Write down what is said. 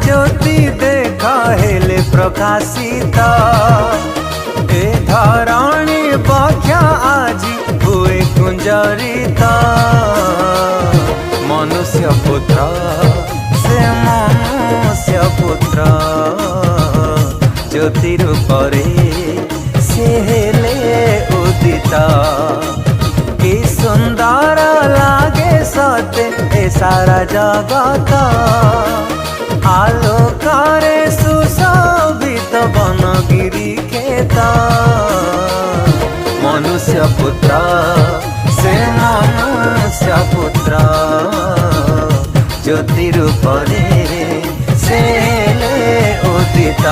ज्योति देखा हेले प्रकाशित ए धरणी बख्या आजी हुए कुंजरित मनुष्य पुत्र से मनुष्य पुत्र ज्योति रूपरे से हेले उदित कि सुंदर लागे सते ए सारा जगत आलोकारे सुशोभित बनगिरी खेत मनुष्य पुत्र से मनुष्य पुत्र ज्योति रूपरे से हेले उदित।